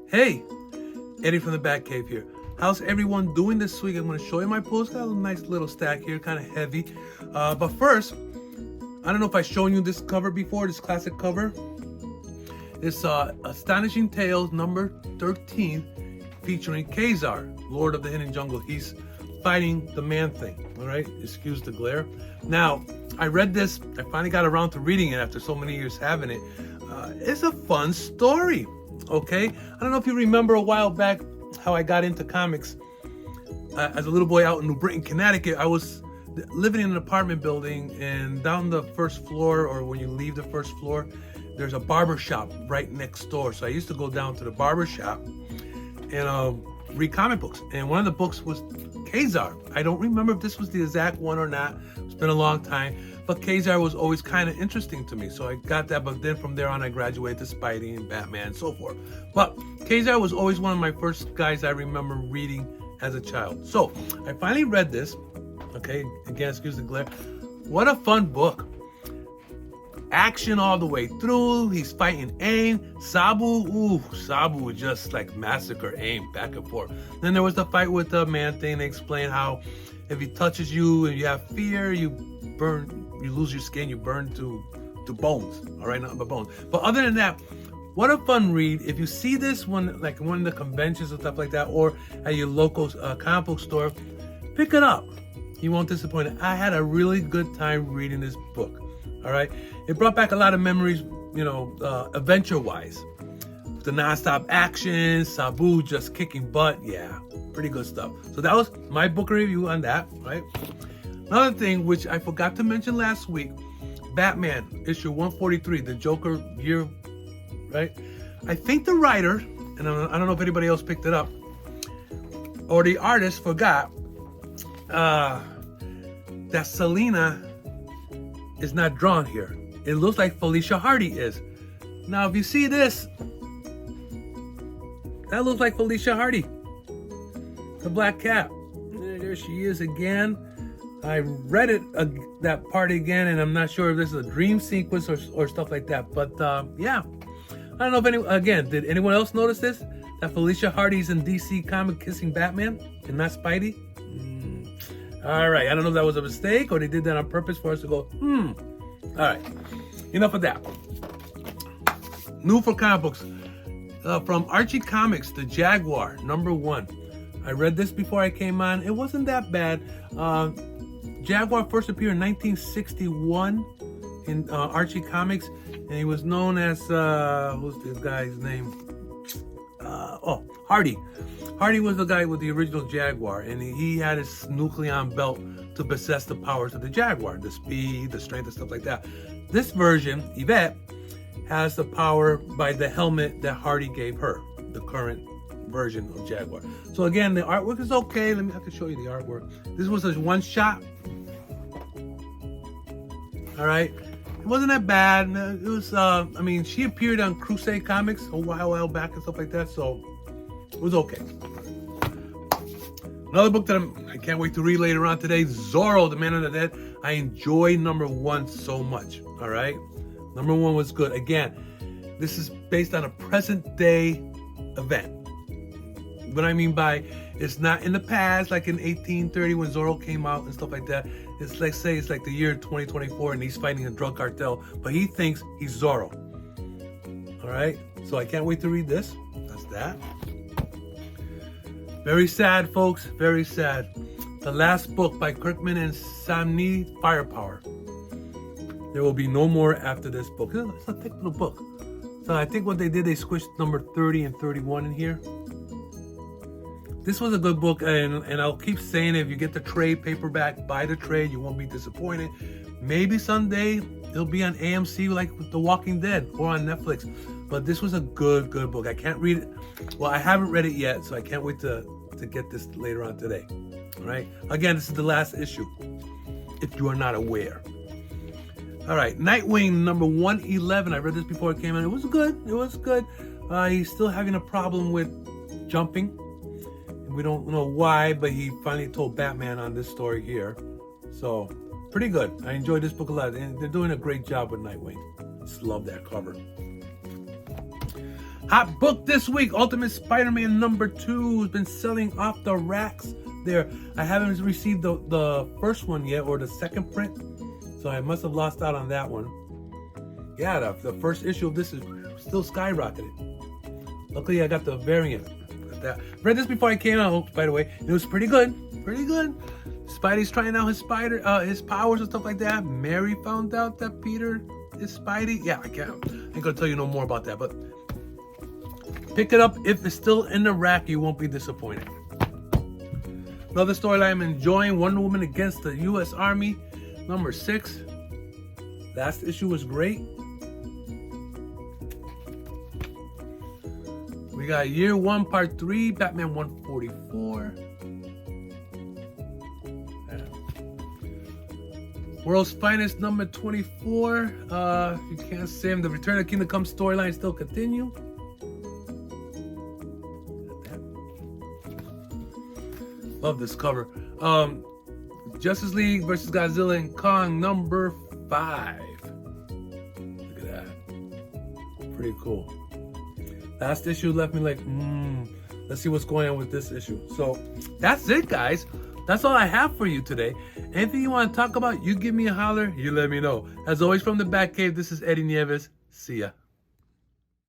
Hey, Eddie from the Batcave here. How's everyone doing this week? I'm going to show you my post. Got a nice little stack here, kind of heavy. But first, I don't know if I've shown you this cover before, this classic cover. It's Astonishing Tales number 13, featuring Kazar, Lord of the Hidden Jungle. He's fighting the Man-Thing, all right? Excuse the glare. Now, I read this. I finally got around to reading it after so many years having it. It's a fun story. Okay, I don't know if you remember a while back how I got into comics. As a little boy out in New Britain, Connecticut, I was living in an apartment building, and down the first floor, or when you leave the first floor, there's a barber shop right next door. So I used to go down to the barber shop and read comic books. And one of the books was Kazar. I don't remember if this was the exact one or not. It's been a long time. But Kazar was always kind of interesting to me. So I got that. But then from there on, I graduated to Spidey and Batman and so forth. But Kazar was always one of my first guys I remember reading as a child. So I finally read this. Okay, again, excuse the glare. What a fun book. Action all the way through. He's fighting AIM. Sabu would just like massacre AIM back and forth. Then there was the fight with the Man-Thing. They explain how if he touches you and you have fear, you burn, you lose your skin, you burn to bones. All right, nothing but bones. But other than that, what a fun read. If you see this one, like one of the conventions and stuff like that, or at your local comic book store, pick it up. You won't disappoint. I had a really good time reading this book. All right, it brought back a lot of memories, you know, adventure-wise. The non-stop action, Sabu just kicking butt. Yeah, pretty good stuff. So that was my book review on that, right? Another thing, which I forgot to mention last week, Batman, issue 143, the Joker year, right? I think the writer, and I don't know if anybody else picked it up, or the artist forgot that Selina is not drawn here. It looks like Felicia Hardy is. Now, if you see this, that looks like Felicia Hardy, the Black Cat. There she is again. I read it that part again, and I'm not sure if this is a dream sequence or stuff like that. But yeah, I don't know if did anyone else notice this? That Felicia Hardy's in DC comic kissing Batman and not Spidey? All right, I don't know if that was a mistake or they did that on purpose for us to go, All right, enough of that. New for comic books. From Archie Comics, The Jaguar, number 1. I read this before I came on. It wasn't that bad. Jaguar first appeared in 1961 in Archie Comics, and he was known as, who's this guy's name? Hardy. Hardy was the guy with the original Jaguar, and he had his nucleon belt to possess the powers of the Jaguar, the speed, the strength, and stuff like that. This version, Yvette, has the power by the helmet that Hardy gave her, the current version of Jaguar. So again, the artwork is okay. I can show you the artwork. This was a one shot. All right. It wasn't that bad. It was, she appeared on Crusade Comics a while back and stuff like that. So it was okay. Another book that I can't wait to read later on today, Zorro, the Man of the Dead. I enjoy number 1 so much. All right. Number 1 was good. Again, this is based on a present day event. What I mean by it's not in the past, like in 1830 when Zorro came out and stuff like that. It's like, say, it's like the year 2024 and he's fighting a drug cartel, but he thinks he's Zorro. All right. So I can't wait to read this. That's that. Very sad, folks. Very sad. The last book by Kirkman and Samnee, Firepower. There will be no more after this book. It's a thick little book. So I think what they did, they squished number 30 and 31 in here. This was a good book, and I'll keep saying it. If you get the trade paperback, buy the trade. You won't be disappointed. Maybe someday it'll be on AMC like with The Walking Dead or on Netflix. But this was a good book. I can't read it. Well, I haven't read it yet, so I can't wait to get this later on today. All right. Again, this is the last issue, if you are not aware. All right, Nightwing number 111. I read this before it came out. It was good. He's still having a problem with jumping. We don't know why, but he finally told Batman on this story here. So, pretty good. I enjoyed this book a lot. And they're doing a great job with Nightwing. Just love that cover. Hot book this week, Ultimate Spider-Man #2 has been selling off the racks there. I haven't received the first one yet, or the second print, so I must have lost out on that one. Yeah, the first issue of this is still skyrocketed. Luckily, I got the variant. Read this before I came out, by the way. It was pretty good. Pretty good. Spidey's trying out his powers and stuff like that. Mary found out that Peter is Spidey. Yeah, I ain't gonna tell you no more about that, but pick it up. If it's still in the rack, you won't be disappointed. Another storyline I'm enjoying, Wonder Woman against the U.S. Army, #6. Last issue was great. We got Year 1, Part 3, Batman 144. World's Finest #24. You can't say him. The Return of the Kingdom Come storyline still continue. Love this cover. Justice League versus Godzilla and Kong #5. Look at that. Pretty cool. Last issue left me like, let's see what's going on with this issue. So that's it, guys. That's all I have for you today. Anything you want to talk about, you give me a holler, you let me know. As always, from the Batcave, this is Eddie Nieves. See ya.